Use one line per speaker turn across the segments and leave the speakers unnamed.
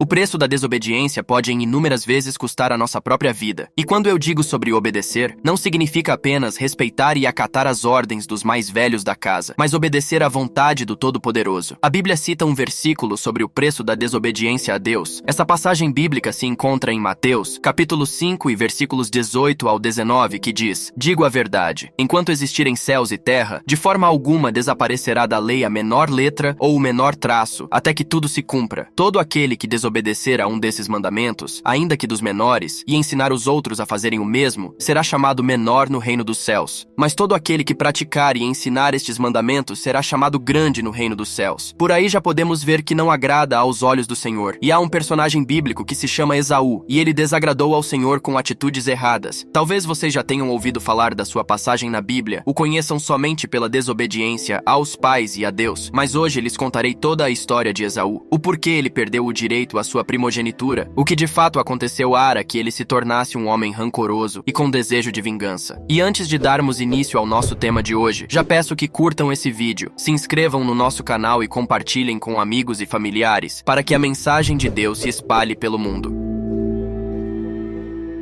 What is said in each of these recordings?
O preço da desobediência pode em inúmeras vezes custar a nossa própria vida. E quando eu digo sobre obedecer, não significa apenas respeitar e acatar as ordens dos mais velhos da casa, mas obedecer à vontade do Todo-Poderoso. A Bíblia cita um versículo sobre o preço da desobediência a Deus. Essa passagem bíblica se encontra em Mateus, capítulo 5 e versículos 18 ao 19, que diz: "Digo a verdade, enquanto existirem céus e terra, de forma alguma desaparecerá da lei a menor letra ou o menor traço, até que tudo se cumpra. Todo aquele que desobedecer a um desses mandamentos, ainda que dos menores, e ensinar os outros a fazerem o mesmo, será chamado menor no reino dos céus. Mas todo aquele que praticar e ensinar estes mandamentos será chamado grande no reino dos céus." Por aí já podemos ver que não agrada aos olhos do Senhor. E há um personagem bíblico que se chama Esaú, e ele desagradou ao Senhor com atitudes erradas. Talvez vocês já tenham ouvido falar da sua passagem na Bíblia, o conheçam somente pela desobediência aos pais e a Deus, mas hoje lhes contarei toda a história de Esaú, o porquê ele perdeu o direito à sua primogenitura, o que de fato aconteceu para que ele se tornasse um homem rancoroso e com desejo de vingança. E antes de darmos início ao nosso tema de hoje, já peço que curtam esse vídeo, se inscrevam no nosso canal e compartilhem com amigos e familiares, para que a mensagem de Deus se espalhe pelo mundo.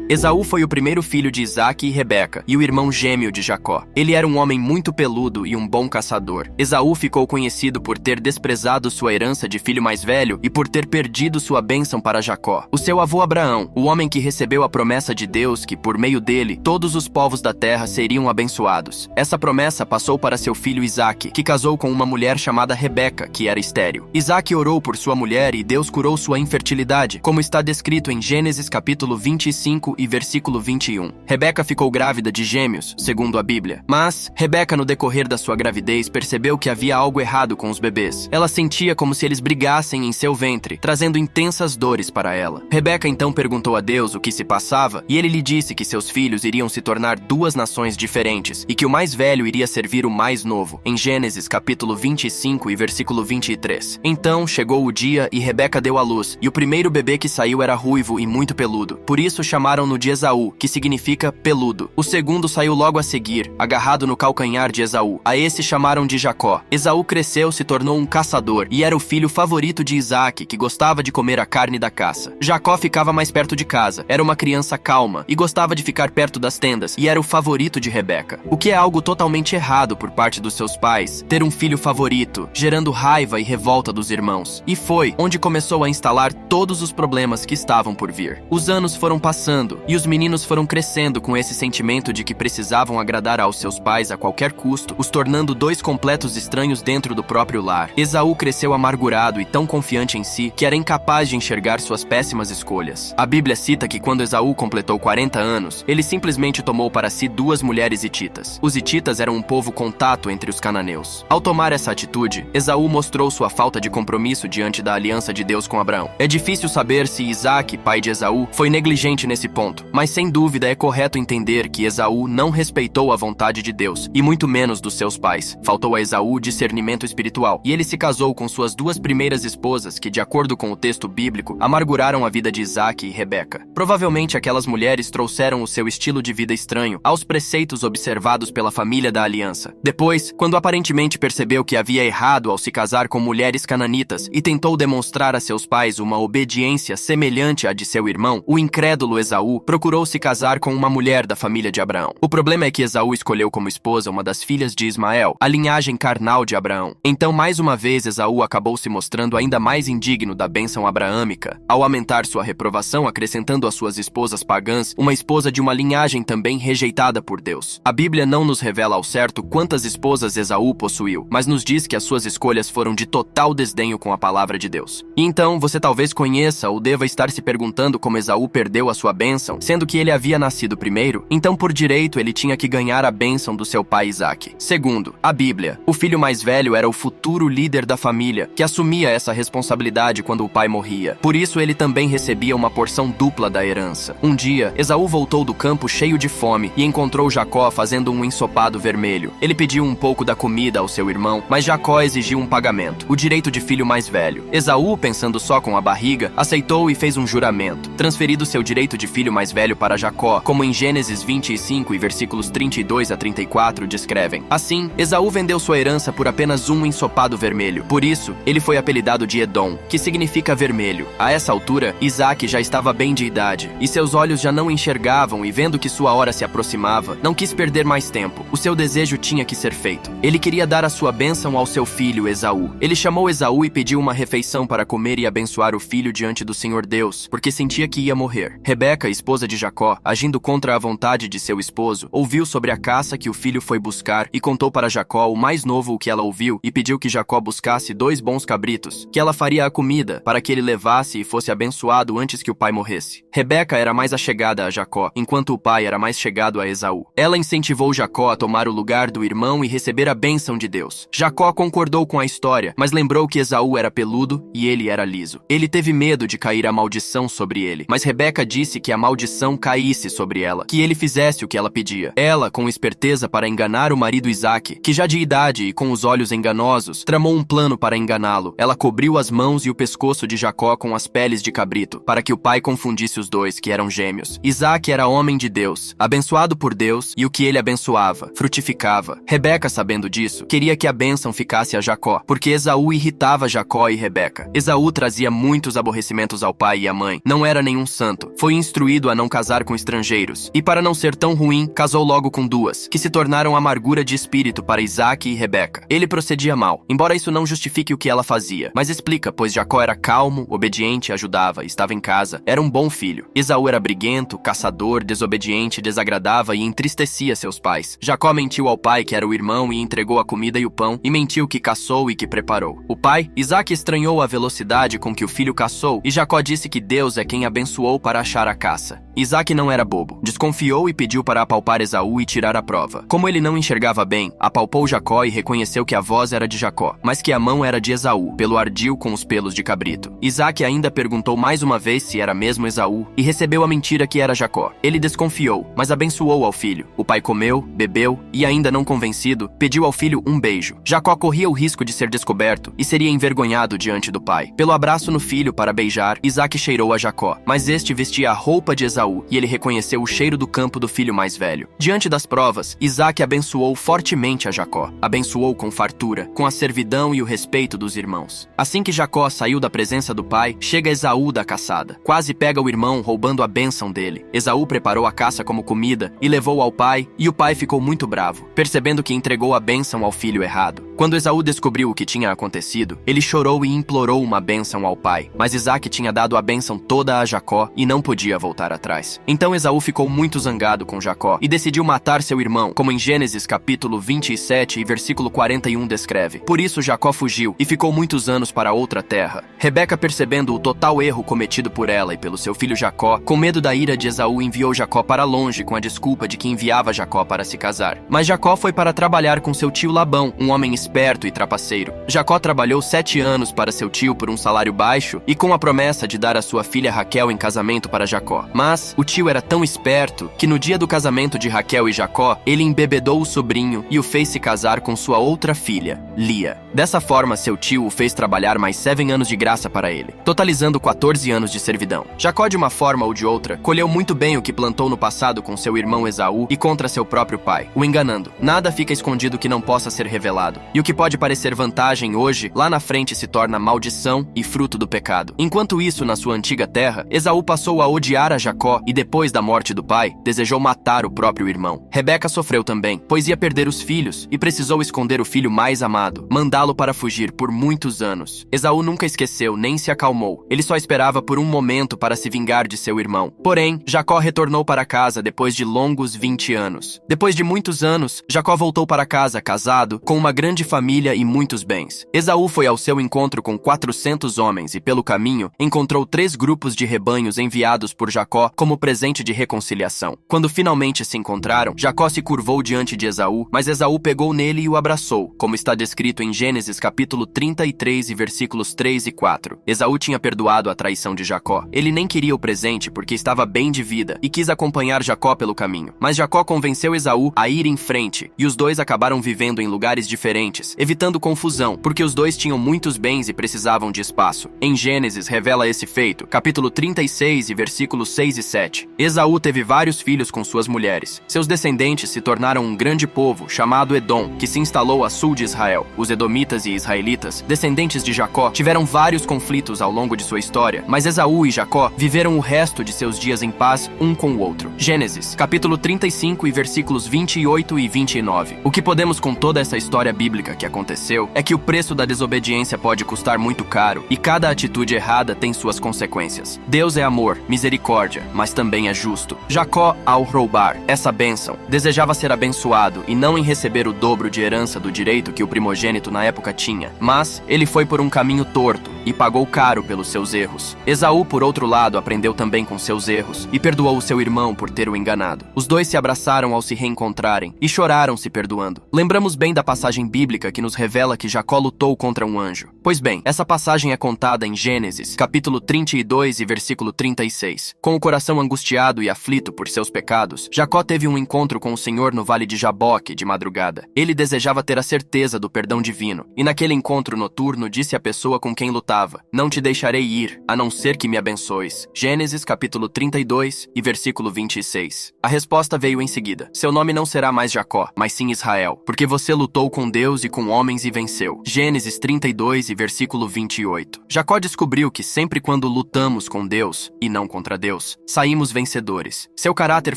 Esaú foi o primeiro filho de Isaque e Rebeca, e o irmão gêmeo de Jacó. Ele era um homem muito peludo e um bom caçador. Esaú ficou conhecido por ter desprezado sua herança de filho mais velho e por ter perdido sua bênção para Jacó. O seu avô Abraão, o homem que recebeu a promessa de Deus que, por meio dele, todos os povos da terra seriam abençoados. Essa promessa passou para seu filho Isaque, que casou com uma mulher chamada Rebeca, que era estéril. Isaque orou por sua mulher e Deus curou sua infertilidade, como está descrito em Gênesis capítulo 25 e versículo 21. Rebeca ficou grávida de gêmeos, segundo a Bíblia. Mas Rebeca, no decorrer da sua gravidez, percebeu que havia algo errado com os bebês. Ela sentia como se eles brigassem em seu ventre, trazendo intensas dores para ela. Rebeca então perguntou a Deus o que se passava, e ele lhe disse que seus filhos iriam se tornar duas nações diferentes, e que o mais velho iria servir o mais novo, em Gênesis capítulo 25 e versículo 23. Então chegou o dia e Rebeca deu à luz, e o primeiro bebê que saiu era ruivo e muito peludo. Por isso chamaram-no de Esaú, que significa peludo. O segundo saiu logo a seguir, agarrado no calcanhar de Esaú. A esse chamaram de Jacó. Esaú cresceu, se tornou um caçador, e era o filho favorito de Isaque, que gostava de comer a carne da caça. Jacó ficava mais perto de casa, era uma criança calma, e gostava de ficar perto das tendas, e era o favorito de Rebeca. O que é algo totalmente errado por parte dos seus pais, ter um filho favorito, gerando raiva e revolta dos irmãos. E foi onde começou a instalar todos os problemas que estavam por vir. Os anos foram passando, e os meninos foram crescendo com esse sentimento de que precisavam agradar aos seus pais a qualquer custo, os tornando dois completos estranhos dentro do próprio lar. Esaú cresceu amargurado e tão confiante em si que era incapaz de enxergar suas péssimas escolhas. A Bíblia cita que quando Esaú completou 40 anos, ele simplesmente tomou para si duas mulheres hititas. Os hititas eram um povo contato entre os cananeus. Ao tomar essa atitude, Esaú mostrou sua falta de compromisso diante da aliança de Deus com Abraão. É difícil saber se Isaque, pai de Esaú, foi negligente nesse ponto, mas sem dúvida é correto entender que Esaú não respeitou a vontade de Deus, e muito menos dos seus pais. Faltou a Esaú discernimento espiritual, e ele se casou com suas duas primeiras esposas que, de acordo com o texto bíblico, amarguraram a vida de Isaque e Rebeca. Provavelmente aquelas mulheres trouxeram o seu estilo de vida estranho aos preceitos observados pela família da aliança. Depois, quando aparentemente percebeu que havia errado ao se casar com mulheres cananitas e tentou demonstrar a seus pais uma obediência semelhante à de seu irmão, o incrédulo Esaú procurou se casar com uma mulher da família de Abraão. O problema é que Esaú escolheu como esposa uma das filhas de Ismael, a linhagem carnal de Abraão. Então, mais uma vez, Esaú acabou se mostrando ainda mais indigno da bênção abraâmica, ao aumentar sua reprovação, acrescentando às suas esposas pagãs uma esposa de uma linhagem também rejeitada por Deus. A Bíblia não nos revela ao certo quantas esposas Esaú possuiu, mas nos diz que as suas escolhas foram de total desdenho com a palavra de Deus. E então, você talvez conheça ou deva estar se perguntando como Esaú perdeu a sua bênção, sendo que ele havia nascido primeiro, então por direito ele tinha que ganhar a bênção do seu pai Isaque. Segundo, a Bíblia, o filho mais velho era o futuro líder da família, que assumia essa responsabilidade quando o pai morria. Por isso ele também recebia uma porção dupla da herança. Um dia, Esaú voltou do campo cheio de fome e encontrou Jacó fazendo um ensopado vermelho. Ele pediu um pouco da comida ao seu irmão, mas Jacó exigiu um pagamento, o direito de filho mais velho. Esaú, pensando só com a barriga, aceitou e fez um juramento, transferindo seu direito de filho filho mais velho para Jacó, como em Gênesis 25 e versículos 32 a 34 descrevem. Assim, Esaú vendeu sua herança por apenas um ensopado vermelho. Por isso, ele foi apelidado de Edom, que significa vermelho. A essa altura, Isaque já estava bem de idade, e seus olhos já não enxergavam, e vendo que sua hora se aproximava, não quis perder mais tempo. O seu desejo tinha que ser feito. Ele queria dar a sua bênção ao seu filho Esaú. Ele chamou Esaú e pediu uma refeição para comer e abençoar o filho diante do Senhor Deus, porque sentia que ia morrer. Rebeca, esposa de Jacó, agindo contra a vontade de seu esposo, ouviu sobre a caça que o filho foi buscar e contou para Jacó, o mais novo, o que ela ouviu, e pediu que Jacó buscasse 2 bons cabritos, que ela faria a comida, para que ele levasse e fosse abençoado antes que o pai morresse. Rebeca era mais achegada a Jacó, enquanto o pai era mais chegado a Esaú. Ela incentivou Jacó a tomar o lugar do irmão e receber a bênção de Deus. Jacó concordou com a história, mas lembrou que Esaú era peludo e ele era liso. Ele teve medo de cair a maldição sobre ele, mas Rebeca disse que a maldição caísse sobre ela, que ele fizesse o que ela pedia. Ela, com esperteza para enganar o marido Isaque, que já de idade e com os olhos enganosos, tramou um plano para enganá-lo. Ela cobriu as mãos e o pescoço de Jacó com as peles de cabrito, para que o pai confundisse os dois, que eram gêmeos. Isaque era homem de Deus, abençoado por Deus, e o que ele abençoava, frutificava. Rebeca, sabendo disso, queria que a bênção ficasse a Jacó, porque Esaú irritava Jacó e Rebeca. Esaú trazia muitos aborrecimentos ao pai e à mãe. Não era nenhum santo. Foi instruído a não casar com estrangeiros. E para não ser tão ruim, casou logo com 2, que se tornaram amargura de espírito para Isaque e Rebeca. Ele procedia mal, embora isso não justifique o que ela fazia, mas explica, pois Jacó era calmo, obediente, ajudava, estava em casa, era um bom filho. Esaú era briguento, caçador, desobediente, desagradava e entristecia seus pais. Jacó mentiu ao pai, que era o irmão, e entregou a comida e o pão, e mentiu que caçou e que preparou. O pai, Isaque, estranhou a velocidade com que o filho caçou, e Jacó disse que Deus é quem abençoou para achar a caça. Isaque não era bobo, desconfiou e pediu para apalpar Esaú e tirar a prova. Como ele não enxergava bem, apalpou Jacó e reconheceu que a voz era de Jacó, mas que a mão era de Esaú, pelo ardil com os pelos de cabrito. Isaque ainda perguntou mais uma vez se era mesmo Esaú, e recebeu a mentira que era Jacó. Ele desconfiou, mas abençoou ao filho. O pai comeu, bebeu, e ainda não convencido, pediu ao filho um beijo. Jacó corria o risco de ser descoberto, e seria envergonhado diante do pai. Pelo abraço no filho para beijar, Isaque cheirou a Jacó, mas este vestia a roupa de Esaú, e ele reconheceu o cheiro do campo do filho mais velho. Diante das provas, Isaque abençoou fortemente a Jacó. Abençoou com fartura, com a servidão e o respeito dos irmãos. Assim que Jacó saiu da presença do pai, chega Esaú da caçada. Quase pega o irmão, roubando a bênção dele. Esaú preparou a caça como comida e levou ao pai, e o pai ficou muito bravo, percebendo que entregou a bênção ao filho errado. Quando Esaú descobriu o que tinha acontecido, ele chorou e implorou uma bênção ao pai, mas Isaque tinha dado a bênção toda a Jacó e não podia voltar atrás. Então Esaú ficou muito zangado com Jacó e decidiu matar seu irmão, como em Gênesis capítulo 27 e versículo 41 descreve. Por isso Jacó fugiu e ficou muitos anos para outra terra. Rebeca, percebendo o total erro cometido por ela e pelo seu filho Jacó, com medo da ira de Esaú, enviou Jacó para longe com a desculpa de que enviava Jacó para se casar. Mas Jacó foi para trabalhar com seu tio Labão, um homem esperto e trapaceiro. Jacó trabalhou 7 anos para seu tio por um salário baixo e com a promessa de dar a sua filha Raquel em casamento para Jacó. Mas o tio era tão esperto que no dia do casamento de Raquel e Jacó, ele embebedou o sobrinho e o fez se casar com sua outra filha, Lia. Dessa forma, seu tio o fez trabalhar mais 7 anos de graça para ele, totalizando 14 anos de servidão. Jacó, de uma forma ou de outra, colheu muito bem o que plantou no passado com seu irmão Esaú e contra seu próprio pai, o enganando. Nada fica escondido que não possa ser revelado, e o que pode parecer vantagem hoje, lá na frente se torna maldição e fruto do pecado. Enquanto isso, na sua antiga terra, Esaú passou a odiar a Jacó e depois da morte do pai, desejou matar o próprio irmão. Rebeca sofreu também, pois ia perder os filhos e precisou esconder o filho mais amado, mandá-lo para fugir por muitos anos. Esaú nunca esqueceu nem se acalmou. Ele só esperava por um momento para se vingar de seu irmão. Porém, Jacó retornou para casa depois de longos 20 anos. Depois de muitos anos, Jacó voltou para casa casado, com uma grande família e muitos bens. Esaú foi ao seu encontro com 400 homens e, pelo caminho, encontrou 3 grupos de rebanhos enviados por Jacó como presente de reconciliação. Quando finalmente se encontraram, Jacó se curvou diante de Esaú, mas Esaú pegou nele e o abraçou, como está descrito em Gênesis Gênesis capítulo 33 e versículos 3 e 4. Esaú tinha perdoado a traição de Jacó. Ele nem queria o presente porque estava bem de vida e quis acompanhar Jacó pelo caminho. Mas Jacó convenceu Esaú a ir em frente e os dois acabaram vivendo em lugares diferentes, evitando confusão, porque os dois tinham muitos bens e precisavam de espaço. Em Gênesis revela esse feito, capítulo 36 e versículos 6 e 7. Esaú teve vários filhos com suas mulheres. Seus descendentes se tornaram um grande povo chamado Edom, que se instalou a sul de Israel. Os edomitas e israelitas, descendentes de Jacó, tiveram vários conflitos ao longo de sua história, mas Esaú e Jacó viveram o resto de seus dias em paz um com o outro. Gênesis, capítulo 35 e versículos 28 e 29. O que podemos com toda essa história bíblica que aconteceu é que o preço da desobediência pode custar muito caro e cada atitude errada tem suas consequências. Deus é amor, misericórdia, mas também é justo. Jacó, ao roubar essa bênção, desejava ser abençoado e não em receber o dobro de herança do direito que o primogênito na época tinha, mas ele foi por um caminho torto e pagou caro pelos seus erros. Esaú, por outro lado, aprendeu também com seus erros e perdoou seu irmão por ter o enganado. Os dois se abraçaram ao se reencontrarem e choraram se perdoando. Lembramos bem da passagem bíblica que nos revela que Jacó lutou contra um anjo. Pois bem, essa passagem é contada em Gênesis, capítulo 32 e versículo 36. Com o coração angustiado e aflito por seus pecados, Jacó teve um encontro com o Senhor no vale de Jaboque de madrugada. Ele desejava ter a certeza do perdão divino, e naquele encontro noturno disse à pessoa com quem lutava: não te deixarei ir, a não ser que me abençoes. Gênesis capítulo 32 e versículo 26. A resposta veio em seguida: seu nome não será mais Jacó, mas sim Israel, porque você lutou com Deus e com homens e venceu. Gênesis 32 e versículo 28. Jacó descobriu que sempre quando lutamos com Deus, e não contra Deus, saímos vencedores. Seu caráter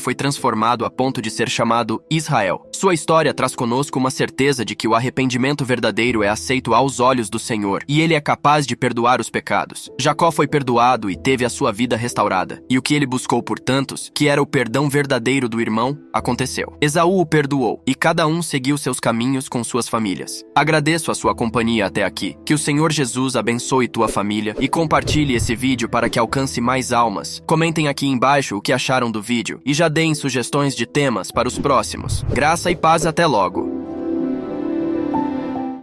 foi transformado a ponto de ser chamado Israel. Sua história traz conosco uma certeza de que o arrependimento verdadeiro é aceito aos olhos do Senhor, e ele é capaz de perdoar os pecados. Jacó foi perdoado e teve a sua vida restaurada, e o que ele buscou por tantos, que era o perdão verdadeiro do irmão, aconteceu. Esaú o perdoou, e cada um seguiu seus caminhos com suas famílias. Agradeço a sua companhia até aqui. Que o Senhor Jesus abençoe tua família e compartilhe esse vídeo para que alcance mais almas. Comentem aqui embaixo o que acharam do vídeo e já deem sugestões de temas para os próximos. Graça e paz, até logo!